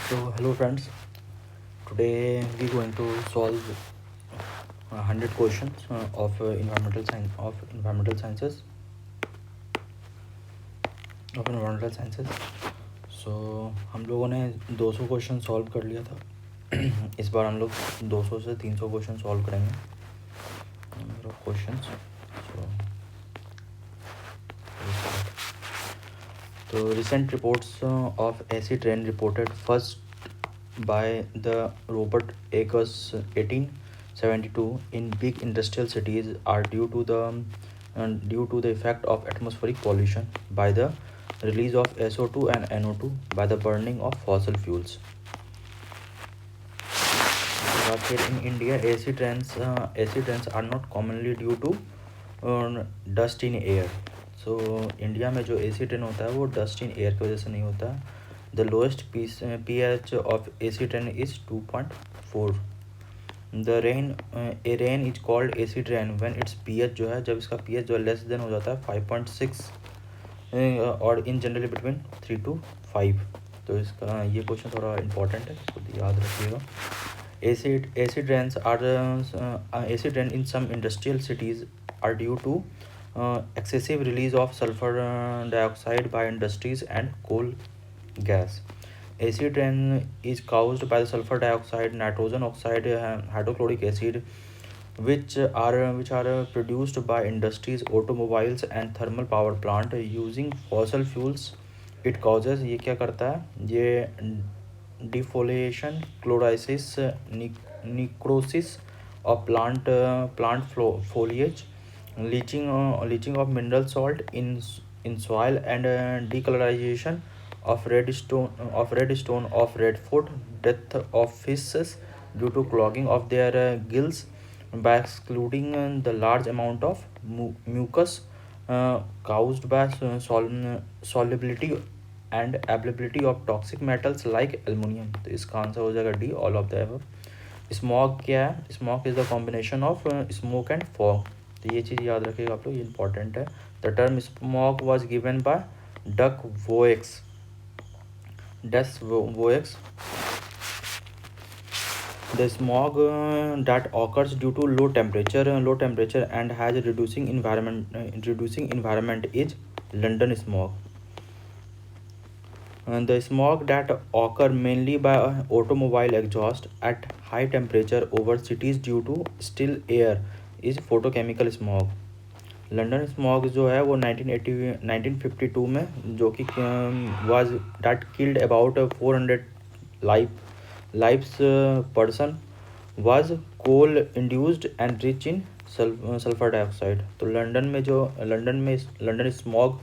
So hello friends, today we going to solve 100 questions of environmental sciences of environmental sciences. So हम लोगों ने 200 question solve कर लिया था इस बार हम लोग 200 से 300 क्वेश्चन सॉल्व करेंगे number of questions. So recent reports of acid rain reported first by the Robert Akers 1872 in big industrial cities are due to the effect of atmospheric pollution by the release of SO2 and NO2 by the burning of fossil fuels. But here in India, acid rains are not commonly due to dust in air. So India में जो acid rain होता है वो dust in air की वजह से नहीं होता है. The lowest pH of acid rain is 2.4. The rain is called acid rain when it's pH जो है, जब इसका pH जो है लेस देन हो जाता है 5.6 और इन जनरली बिटवीन 3 to 5. तो इसका ये क्वेश्चन थोड़ा इंपॉर्टेंट है, इसको याद रखिएगा. Acid rain in some industrial cities are due to excessive release of sulfur dioxide by industries and coal gas. Acid rain is caused by the sulfur dioxide, nitrogen oxide, hydrochloric acid, which are produced by industries, automobiles, and thermal power plant using fossil fuels. It causes, ये क्या करता है, ये defoliation, chlorosis, necrosis of plant foliage, leaching of mineral salt in soil, and decolorization of red stone of redfoot, death of fishes due to clogging of their gills by excluding the large amount of mucus caused by solubility and availability of toxic metals like aluminium. तो इसका answer हो जाएगा D, all of the above. Smog क्या है? Smog is the combination of smoke and fog. तो ये चीज़ याद रखिएगा आप लोग, ये इंपॉर्टेंट है. The term smog was given by Des Voeux. The smog that occurs due to low temperature and has reducing environment is London smog. The smog that occur mainly by automobile exhaust at high temperature over cities due to still air is photochemical smog. London smog जो है वो 1952 में, जो कि was that killed about 400 lives person, was coal induced and rich in sulphur dioxide. तो London smog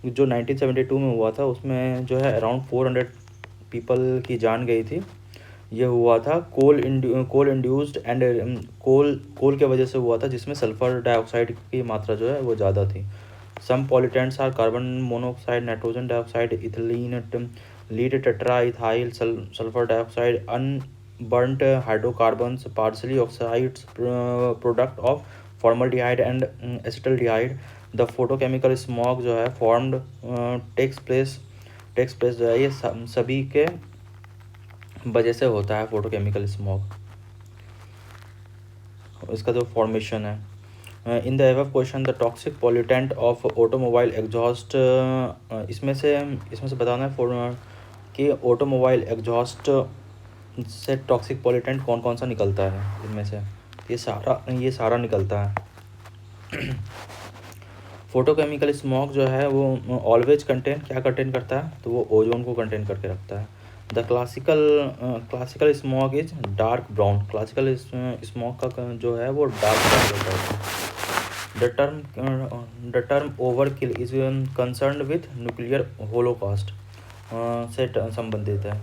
जो 1972 में हुआ था, उसमें जो है अराउंड 400 पीपल की जान गई थी. ये हुआ था कोल इंड्यूस्ड एंड कोल के वजह से हुआ था, जिसमें सल्फर डाइऑक्साइड की मात्रा जो है वो ज़्यादा थी. Some pollutants are carbon monoxide, nitrogen dioxide, ethylene, lead tetra ethyl sulphur dioxide, unburnt hydrocarbons, partially oxides, product of formaldehyde and acetaldehyde. The photochemical smog जो है फॉर्म्ड टेक्स प्लेस जो है, ये सभी के वजह से होता है फोटोकेमिकल स्मॉग. इसका जो फॉर्मेशन है, in the above question the toxic pollutant of automobile exhaust, इसमें से बताना है कि ऑटोमोबाइल एग्जॉस्ट से टॉक्सिक पॉल्यूटेंट कौन कौन सा निकलता है. इनमें से ये सारा निकलता है. फोटोकेमिकल स्मॉग जो है वो ऑलवेज क्या कंटेन करता है, तो वो ओजोन को कंटेन करके रखता है. The classical smog is dark brown. Classical smog का जो है वो डार्क ब्राउन होता है. The term overkill is concern with nuclear Holocaust से संबंधित है.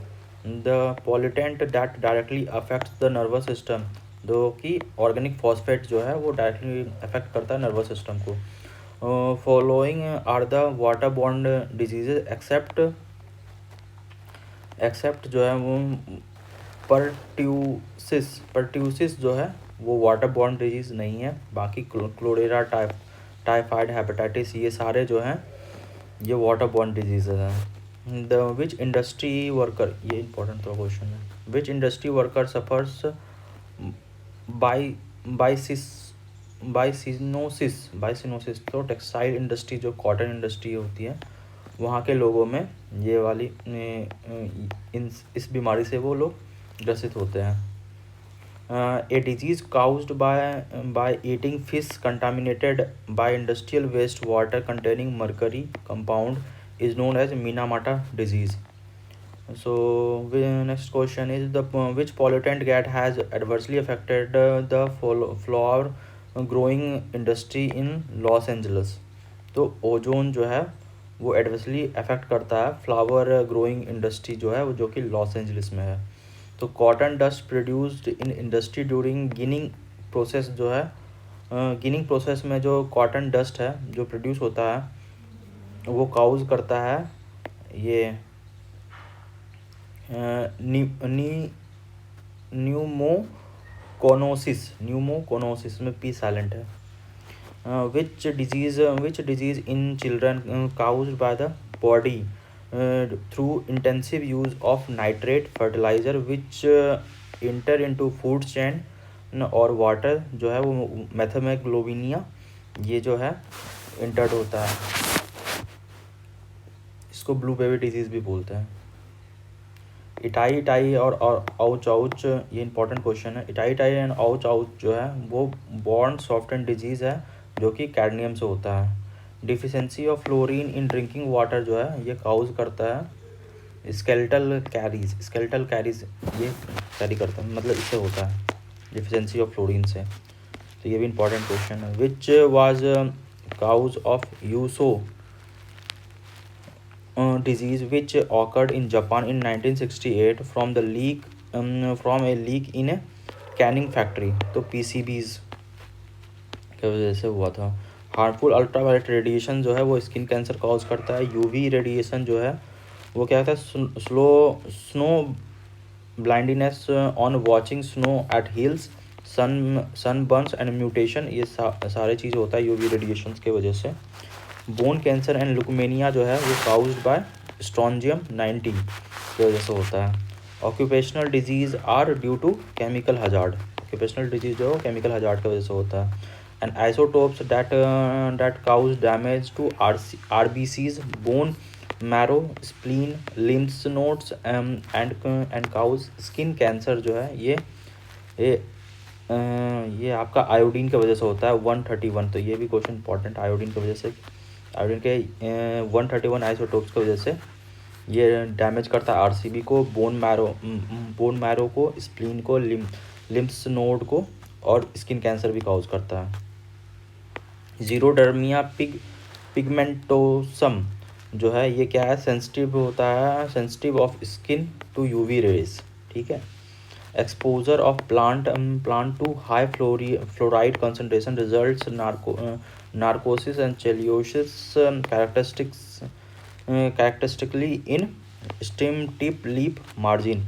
The pollutant that directly affects the nervous system, जो कि ऑर्गेनिक फॉस्फेट जो है वो डायरेक्टली अफेक्ट करता है नर्वस सिस्टम को. Following are the water borne diseases except जो है वो परट्यूसिस जो है वो वाटर बॉर्न डिजीज नहीं है. बाकी क्लोरेरा, टाइफाइड, हेपेटाइटिस, ये सारे जो हैं ये वाटर बॉर्न डिजीजेज हैं. द विच इंडस्ट्री वर्कर, ये इंपॉर्टेंट तो क्वेश्चन है, which industry worker suffers by बाइसिस बाइसिनोसिस। तो टेक्सटाइल इंडस्ट्री, जो कॉटन इंडस्ट्री होती है, वहाँ के लोगों में ये वाली इस बीमारी से वो लोग ग्रसित होते हैं। A disease caused by eating fish contaminated by industrial wastewater containing mercury compound is known as Minamata disease. So next question is the which pollutant gas has adversely affected the flower growing industry in Los Angeles. तो ozone जो है वो adversely affect करता है flower growing industry जो है वो, जो कि लॉस एंजलिस में है। तो cotton dust produced in industry during ginning process जो है, गिनिंग प्रोसेस में जो कॉटन डस्ट है जो प्रोड्यूस होता है वो काउज करता है ये न्यूमोकोनोसिस में पी साइलेंट है। which disease in children caused by the body through intensive use of nitrate fertilizer which enter into food chain और वाटर जो है वो मैथमेग्लोबिनिया, ये जो है इंटर्ड होता है, इसको ब्लू बेबी डिजीज़ भी बोलते हैं। इटाई और आउच आउच, ये इंपॉर्टेंट क्वेश्चन है। इटाई एंड आउच आउच जो है वो बॉर्न सॉफ्टन डिजीज़ है जो कि कैडमियम से होता है। Deficiency of fluorine in drinking water जो है ये काउज करता है स्केलेटल कैरीज ये कैरी करता है, मतलब इससे होता है डिफिशेंसी ऑफ फ्लोरीन से। तो ये भी इंपॉर्टेंट क्वेश्चन है। Which was cause of Yusho disease which occurred in Japan in 1968 from a leak in a canning factory। तो PCBs की वजह से हुआ था। हार्मफुल अल्ट्रावायलेट रेडिएशन जो है वो स्किन कैंसर कॉज करता है। यूवी रेडिएशन जो है वो क्या होता है, snow blindness on watching snow at hills, sunburns and mutation, ये सारे चीज़ होता है यूवी रेडिएशन की वजह से। बोन कैंसर एंड लुकमेनिया जो है वो काउज्ड बाय स्ट्रॉन्जियम 90 की वजह से होता है। Occupational disease are due to chemical hazard, occupational disease जो है केमिकल हजार्ड की वजह से होता है। And isotopes that cause damage to RBCs, bone marrow, spleen, lymph nodes and cause skin cancer जो है ये आपका आयोडीन की वजह से होता है 131। तो ये भी क्वेश्चन इंपॉर्टेंट, आयोडीन की वजह से, आयोडीन के 131 आइसोटोप्स की वजह से ये डैमेज करता है RCB को, बोन मैरो को, स्प्लीन को, लिम्स नोड को, और स्किन कैंसर भी काउज करता है। जीरोडर्मिया पिगमेंटोसम जो है ये क्या है, सेंसिटिव होता है, sensitive of skin to UV rays, ठीक है। Exposure of plant to high fluoride concentration results narcosis and cellulosis characteristically in stem tip leaf margin।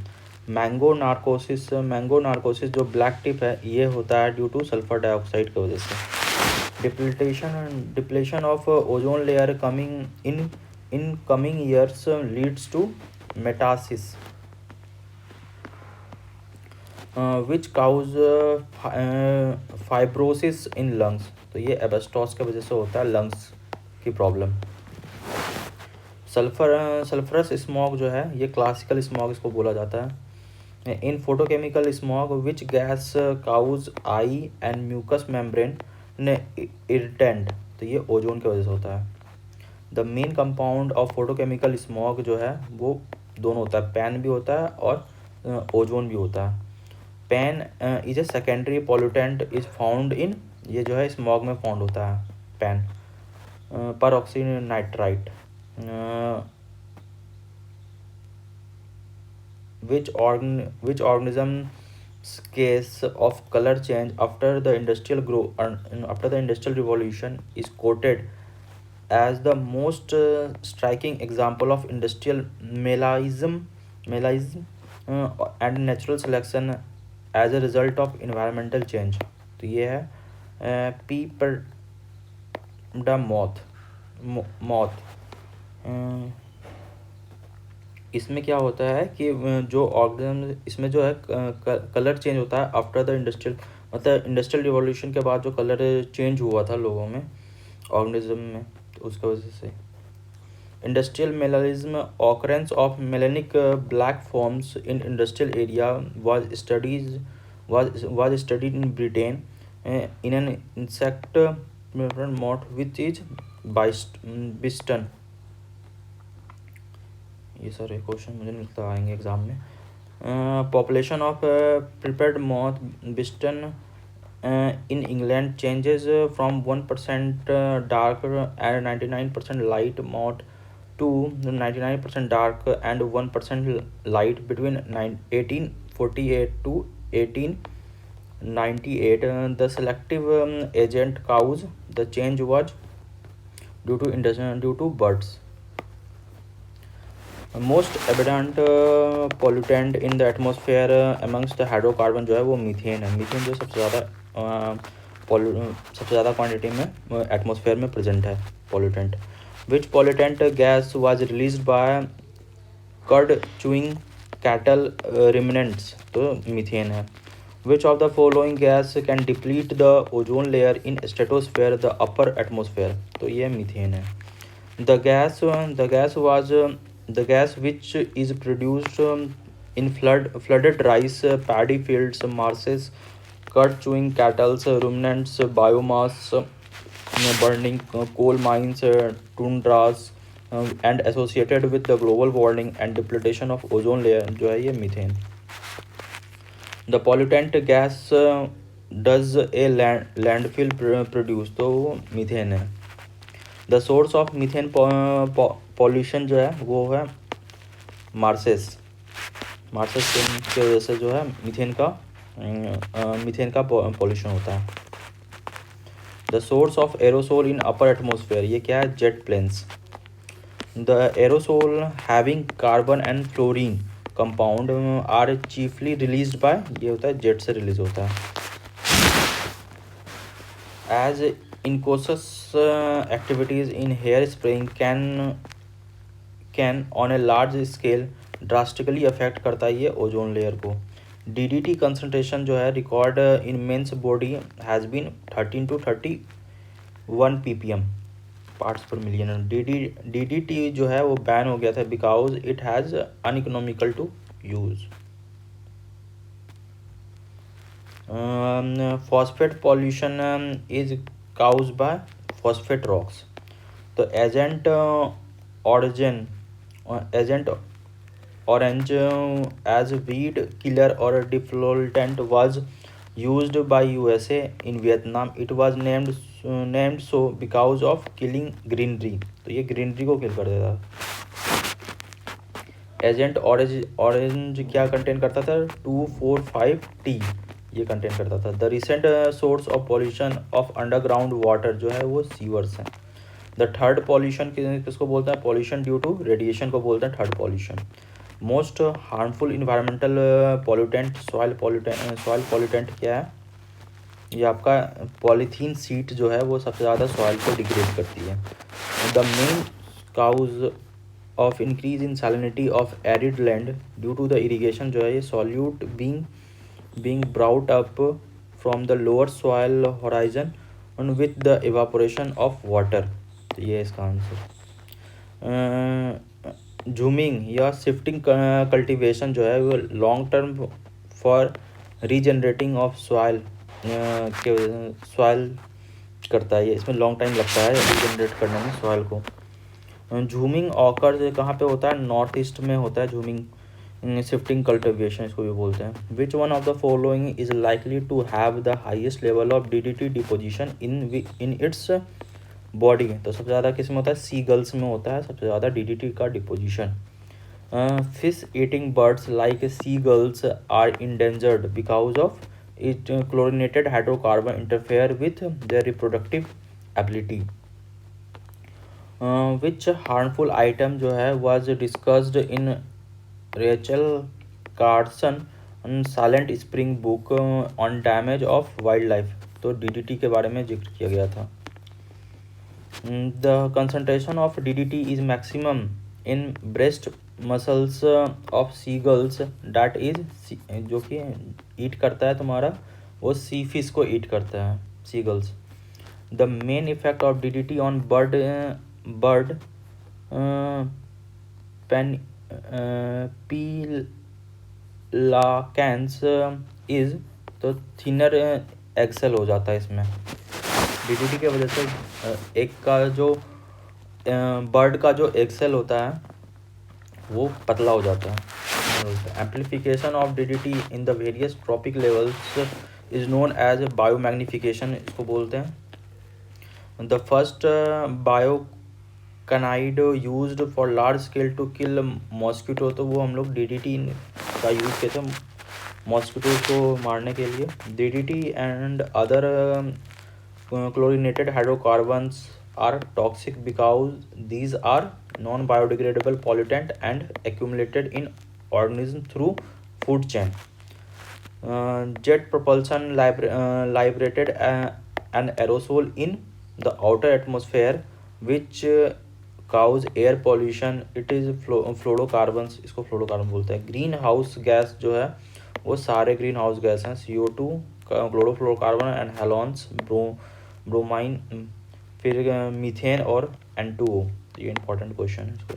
Mango narcosis जो ब्लैक टिप है ये होता है ड्यू टू सल्फर डाइऑक्साइड की वजह से। Depletion of ozone layer in coming years leads to metastasis which cause fibrosis in lungs. तो ये एबेस्टॉस की वजह से होता है लंग्स की प्रॉब्लम। सल्फरस स्मॉग जो है ये क्लासिकल स्मॉग इसको बोला जाता है। In photochemical smog which gas cause eye and mucous membrane irritant. तो ये ओजोन की वजह से होता है। The main compound of photochemical smog जो है वो दोनों होता है, पैन भी होता है और ओजोन भी होता है। Pan is a secondary pollutant is found in, ये जो है स्मॉग में फाउंड होता है पैन। पर ऑक्सीनाइट्राइट which organism's case of color change after the industrial revolution is quoted as the most striking example of industrial melism and natural selection as a result of environmental change। तो ये है P पर the moth इसमें क्या होता है कि जो ऑर्गेनिज्म इसमें जो है कलर चेंज होता है आफ्टर द इंडस्ट्रियल, मतलब इंडस्ट्रियल रिवॉल्यूशन के बाद जो कलर चेंज हुआ था लोगों में, ऑर्गेनिज्म में, तो उसका वजह से industrial melanism, occurrence of melanic black forms in industrial area was studied in Britain in an insect moth which is biston. ये सारे क्वेश्चन मुझे नहीं लगता आएंगे एग्जाम में. Population of prepared moth biston in England changes from 1% dark and 99% light moth to 99% dark and 1% light between 1848 to 1898. The selective agent cause the change was due to birds. Most abundant pollutant in the atmosphere amongst the hydrocarbon जो है वो methane है. Methane जो सबसे ज़्यादा quantity में atmosphere में present है pollutant. Which pollutant gas was released by cud chewing cattle ruminants, तो मीथेन है. Which of the following gas can deplete the ozone layer in stratosphere the upper atmosphere, तो ये मीथेन है. The gas which is produced in flooded rice paddy fields, marshes, cud chewing cattle, ruminants, biomass, burning coal mines, tundras, and associated with the global warming and depletion of ozone layer जो है ये methane. The pollutant gas does a landfill produce, तो methane है. The source of methane pollution जो है वो है marshes की वजह से जो है मीथेन का पॉल्यूशन होता है. The source of aerosol in upper atmosphere, ये क्या है, jet planes. The aerosol having carbon and fluorine compound are chiefly released by, ये होता है जेट से रिलीज होता है. As incosus activities in hair spraying can on a large scale drastically affect करता है ये ओजोन लेयर को. DDT concentration जो है record in men's body has been 13 to 31 ppm parts per million. DDT जो है वो बैन हो गया था because it has uneconomical to use. Phosphate pollution is caused by phosphate rocks. The agent orange as weed killer or defoliant was used by USA in Vietnam. It was named so because of killing greenery. तो ये greenery को किल कर देता. Agent orange क्या contain करता था, 2,4,5-T ये contain करता था. The recent source of pollution of underground water जो है वो सीवर्स हैं. द थर्ड पॉल्यूशन किसको बोलते हैं, पॉल्यूशन ड्यू टू रेडिएशन को बोलते हैं third pollution. Most harmful environmental pollutant soil pollutant क्या है, ये आपका पॉलीथीन सीट जो है वो सबसे ज़्यादा सॉइल को डिग्रेड करती है. The main cause of increase in salinity of arid land due to the irrigation जो है ये solute being brought up from the lower soil horizon and with the evaporation of water. तो ये इसका answer. झूमिंग या shifting cultivation जो है वो long term for regenerating of soil करता है. ये इसमें लॉन्ग टाइम लगता है रीजनरेट करने में सॉइल को. झूमिंग ऑकर कहाँ पे होता है, नॉर्थ ईस्ट में होता है झूमिंग. शिफ्टिंग कल्टिवेशन इसको भी बोलते हैं. Which one of the following is likely to have the highest level of DDT deposition in its body, तो सबसे ज़्यादा किस में होता है, सी गर्ल्स में होता है सबसे ज़्यादा DDT का deposition. Fish eating birds like sea gulls are endangered because of it chlorinated hydrocarbon interfere with their reproductive ability. Which harmful item जो है was discussed in Rachel Carson Silent Spring book on damage of wild life, तो DDT के बारे में जिक्र किया गया था. The concentration of DDT is maximum in breast muscles of seagulls that is, जो कि ईट करता है तुम्हारा, वो सी फिश को ईट करता है, seagulls. The main effect of DDT on bird pen pelicans is, तो थिनर एक्सेल हो जाता है इसमें। डीडीटी की वजह से एक का जो बर्ड का जो एक्सेल होता है वो पतला हो जाता है। Amplification of DDT in the various trophic levels is known as biomagnification, इसको बोलते हैं। The first biocide used for large scale to kill mosquito, तो वो हम लोग डीडीटी का यूज़ किए थे मॉस्किटो को मारने के लिए। DDT and other chlorinated hydrocarbons are toxic because these are non-biodegradable pollutant and accumulated in organism through food chain. Jet propulsion liberated an aerosol in the outer atmosphere which cause air pollution. It is fluorocarbons, इसको fluorocarbon बोलते हैं। Green house gas जो है वो सारे green house gas हैं, CO2, chlorofluorocarbon and halons, bromine, फिर methane और N2O। ये इंपॉर्टेंट क्वेश्चन है, इसको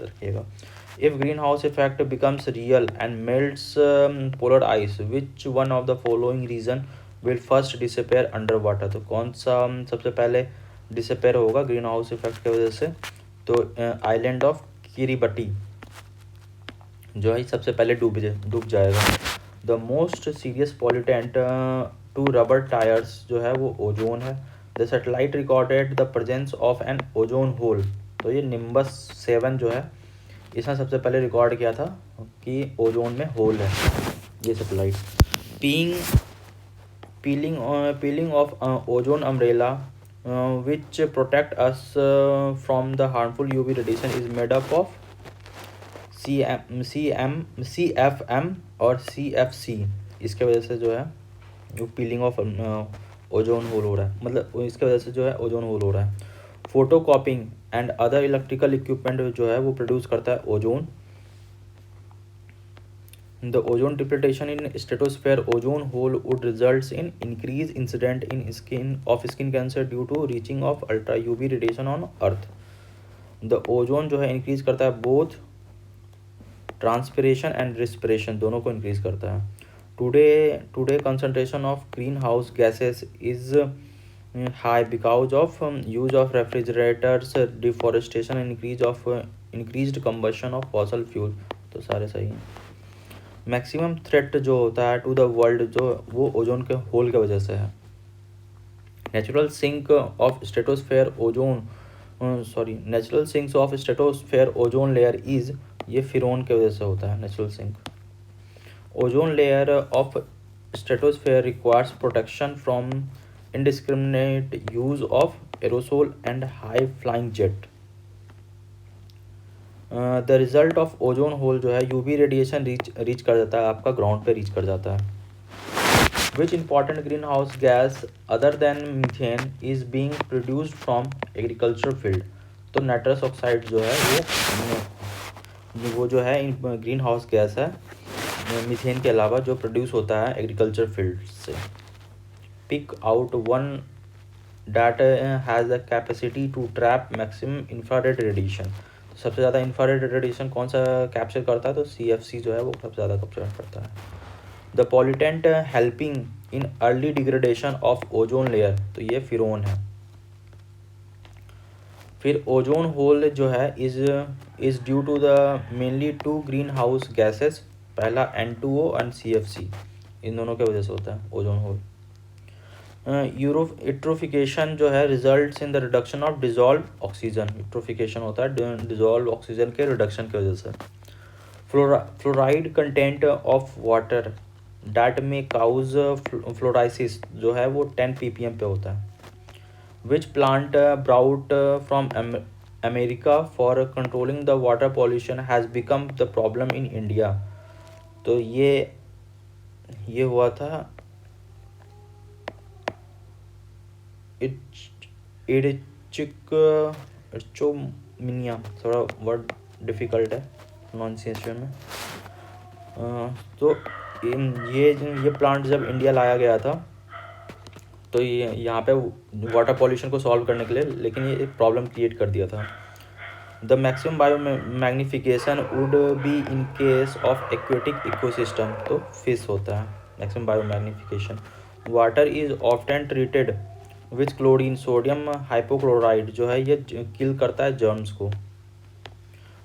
रखिएगा। If green house effect becomes real and melts polar ice, which one of the following region will first disappear under water, तो कौन सा सबसे पहले डिसअपेयर होगा ग्रीन हाउस इफेक्ट की वजह से, तो आइलैंड ऑफ किरीबटी जो है सबसे पहले डूब जाएगा। The most serious pollutant to rubber tyres जो है वो ओजोन है। The satellite recorded the presence of an ozone hole, तो ये निम्बस 7 जो है इसने सबसे पहले रिकॉर्ड किया था कि ओजोन में होल है, ये satellite. Piling of ozone umbrella which protect us from the harmful UV radiation is made up of CFM और CFC। इसके वजह से जो है वो पीलिंग ऑफ ओजोन होल हो रहा है, मतलब इसके वजह से जो है ओजोन होल हो रहा है। Photo कॉपिंग and other electrical equipment जो है वो प्रोड्यूस करता है ozone. The ozone depletion in stratosphere ozone hole would result in increased incident in skin cancer due to reaching of ultra UV radiation on earth. The ozone जो है increase करता है both transpiration and respiration, दोनों को increase करता है। Today concentration of green house gases is high because of use of refrigerators, deforestation, increased combustion of fossil fuel, तो सारे सही हैं। मैक्सिमम थ्रेट जो होता है टू द वर्ल्ड जो वो ओजोन के होल की वजह से है। Natural sink of stratosphere ozone layer is, ये फिरोन की वजह से होता है natural sink. Ozone layer of stratosphere requires protection from indiscriminate use of aerosol and high flying jet. The result of ozone hole जो है यूवी रेडिएशन रीच कर जाता है, आपका ग्राउंड पे रीच कर जाता है। Which important green house gas other than methane is being produced from agriculture field, तो नाइट्रस ऑक्साइड जो है वो जो है ग्रीन हाउस गैस है मीथेन के अलावा जो प्रोड्यूस होता है एग्रीकल्चर फील्ड से। Pick out one that has the capacity to trap maximum infrared radiation, सबसे ज़्यादा इंफ्रारेड रेडिएशन कौन सा कैप्चर करता है, तो CFC जो है वो सबसे ज़्यादा कैप्चर करता है। The pollutant helping in early degradation of ozone layer, तो ये फिरोन है। फिर ओजोन होल जो है is due to the mainly to greenhouse gases, पहला N2O एंड CFC, इन दोनों की वजह से होता है ओजोन होल। यूट्रोफिकेशन जो है results in the reduction of dissolve oxygen, eutrophication होता है डिजॉल्व ऑक्सीजन के रिडक्शन की वजह से। Fluoride content of water that में काउज फ्लोराइसिस जो है वो 10 ppm पे होता है। Which plant brought from America for controlling the water pollution has become the problem in India, तो ये हुआ था इर्चिकोमिनिया, थोड़ा वर्ड डिफ़िकल्ट है प्रोनाउंसिएशन में। तो ये प्लांट जब इंडिया लाया गया था तो ये यहाँ पे वाटर पॉल्यूशन को सॉल्व करने के लिए, लेकिन ये एक प्रॉब्लम क्रिएट कर दिया था। The maximum biomagnification would be in case of aquatic ecosystem, तो फिश होता है maximum biomagnification. Water is often treated with chlorine sodium hypochlorite, जो है ये किल करता है जर्म्स को।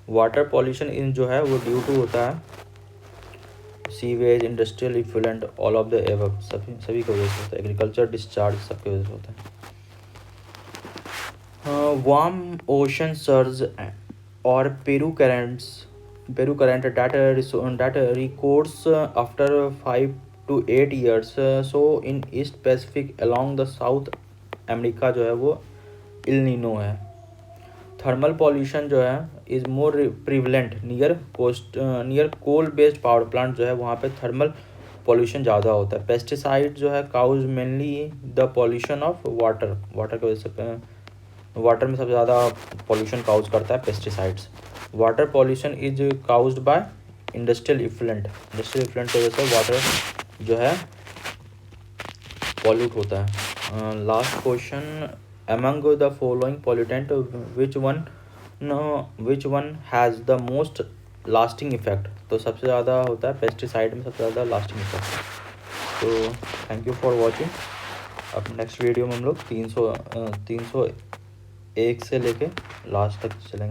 वाटर पॉल्यूशन इन जो है वो ड्यू टू होता है sewage, industrial effluent, all of the above, सभी की वजह से होता है। एग्रीकल्चर डिस्चार्ज सबकी वजह से होता है। वार्म ओशन सर्ज और Peru current that records after 5 to 8 years, so in East Pacific along the South America जो है वो इल नीनो है। थर्मल पॉल्यूशन जो है is more prevalent near coal based power plant, जो है वहाँ पे थर्मल पॉल्यूशन ज़्यादा होता है। पेस्टिसाइड जो है causes mainly the pollution of water की वजह से वाटर में सबसे ज़्यादा पॉल्यूशन काउज करता है pesticides. Water pollution is caused bye industrial effluent की वजह से वाटर जो है पॉल्यूट होता है। Last question, among the following pollutant which one has the most lasting effect, तो सबसे ज़्यादा होता है पेस्टिसाइड में सबसे ज़्यादा लास्टिंग इफेक्ट। तो थैंक यू फॉर वॉचिंग। अब नेक्स्ट वीडियो में हम लोग 301 से लेके लास्ट तक चलेंगे।